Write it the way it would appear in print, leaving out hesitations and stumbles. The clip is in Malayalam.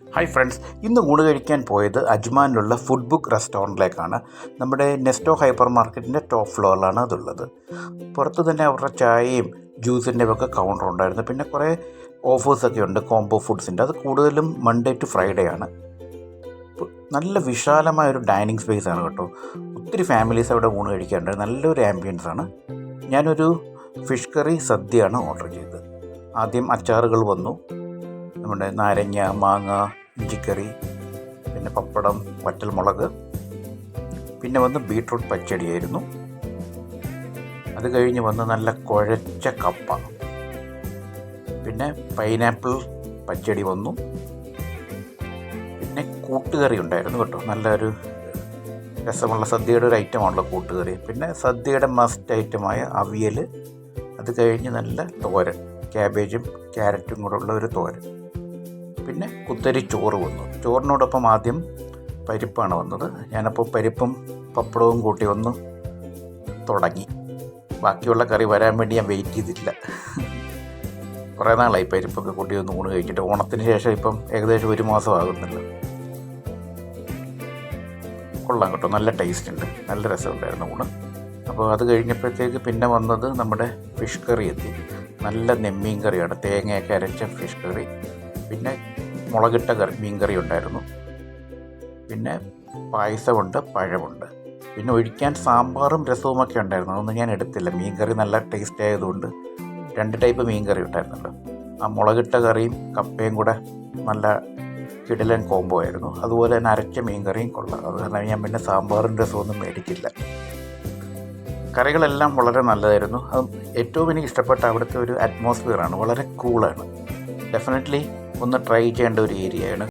ഹായ് ഫ്രണ്ട്സ്, ഇന്ന് ഊണ് കഴിക്കാൻ പോയത് അജ്മാനിലുള്ള ഫുഡ് ബുക്ക് റെസ്റ്റോറൻറ്റിലേക്കാണ്. നമ്മുടെ നെസ്റ്റോ ഹൈപ്പർ മാർക്കറ്റിൻ്റെ ടോപ്പ് ഫ്ലോറിലാണ് അതുള്ളത്. പുറത്ത് തന്നെ അവരുടെ ചായയും ജ്യൂസിൻ്റെ ഒക്കെ കൗണ്ടർ ഉണ്ടായിരുന്നു. പിന്നെ കുറേ ഓഫേഴ്സൊക്കെ ഉണ്ട് കോംബോ ഫുഡ്സിൻ്റെ. അത് കൂടുതലും മൺഡേ ടു ഫ്രൈഡേ ആണ്. നല്ല വിശാലമായൊരു ഡൈനിങ് സ്പേസ് ആണ് കേട്ടോ. ഒത്തിരി ഫാമിലീസ് അവിടെ ഊണ് കഴിക്കാറുണ്ട്. നല്ലൊരു ആംബിയൻസ് ആണ്. ഞാനൊരു ഫിഷ് കറി സദ്യയാണ് ഓർഡർ ചെയ്തത്. ആദ്യം അച്ചാറുകൾ വന്നു. നമ്മുടെ നാരങ്ങ, മാങ്ങ, ഇഞ്ചിക്കറി, പിന്നെ പപ്പടം, വറ്റൽമുളക്, പിന്നെ വന്ന് ബീട്രൂട്ട് പച്ചടിയായിരുന്നു. അത് കഴിഞ്ഞ് വന്ന് നല്ല കുഴച്ച കപ്പ, പിന്നെ പൈനാപ്പിൾ പച്ചടി വന്നു. പിന്നെ കൂട്ടുകറി ഉണ്ടായിരുന്നു കേട്ടോ. നല്ലൊരു രസമുള്ള സദ്യയുടെ ഒരു ഐറ്റമാണല്ലോ കൂട്ടുകറി. പിന്നെ സദ്യയുടെ മസ്റ്റ് ഐറ്റമായ അവിയൽ. അത് കഴിഞ്ഞ് നല്ല തോരൻ, ക്യാബേജും ക്യാരറ്റും കൂടെ ഉള്ള ഒരു തോരൻ. പിന്നെ കുത്തരി ചോറ് വന്നു. ചോറിനോടൊപ്പം ആദ്യം പരിപ്പാണ് വന്നത്. ഞാനപ്പോൾ പരിപ്പും പപ്പടവും കൂട്ടി ഒന്ന് തുടങ്ങി. ബാക്കിയുള്ള കറി വരാൻ വേണ്ടി ഞാൻ വെയിറ്റ് ചെയ്തില്ല. കുറേ നാളായി പരിപ്പൊക്കെ കൂട്ടി ഒന്ന് ഊണ് കഴിച്ചിട്ട്. ഓണത്തിന് ശേഷം ഇപ്പം ഏകദേശം 1 മാസം ആകുന്നല്ലോ. കൊള്ളാം കേട്ടോ, നല്ല ടേസ്റ്റ് ഉണ്ട്, നല്ല രസമുണ്ടായിരുന്നു ഊണ്. അപ്പോൾ അത് കഴിഞ്ഞപ്പോഴത്തേക്ക് പിന്നെ വന്നത് നമ്മുടെ ഫിഷ് കറി എത്തി. നല്ല നെമ്മീൻ കറിയാണ്, തേങ്ങയൊക്കെ അരച്ച ഫിഷ് കറി. പിന്നെ മുളകിട്ട മീൻ കറി ഉണ്ടായിരുന്നു. പിന്നെ പായസമുണ്ട്, പഴമുണ്ട്. പിന്നെ ഒഴിക്കാൻ സാമ്പാറും രസവുമൊക്കെ ഉണ്ടായിരുന്നു. അതൊന്നും ഞാൻ എടുത്തില്ല. മീൻ കറി നല്ല ടേസ്റ്റ് ആയതുകൊണ്ട് 2 ടൈപ്പ് മീൻ കറി ഉണ്ടായിരുന്നല്ലോ. ആ മുളകിട്ട കറിയും കപ്പയും കൂടെ നല്ല കിടിലൻ കോംബോ ആയിരുന്നു. അതുപോലെ തന്നെ അരച്ച മീൻ കറിയും കൊള്ളാം. അത് കാരണം ഞാൻ പിന്നെ സാമ്പാറും രസമൊന്നും മേടിച്ചില്ല. കറികളെല്ലാം വളരെ നല്ലതായിരുന്നു. അത് ഏറ്റവും എനിക്ക് ഇഷ്ടപ്പെട്ട അവിടുത്തെ ഒരു അറ്റ്മോസ്ഫിയറാണ്. വളരെ കൂളാണ്. ഡെഫിനറ്റ്ലി ഒന്ന് ട്രൈ ചെയ്യേണ്ട ഒരു ഏരിയയാണ്.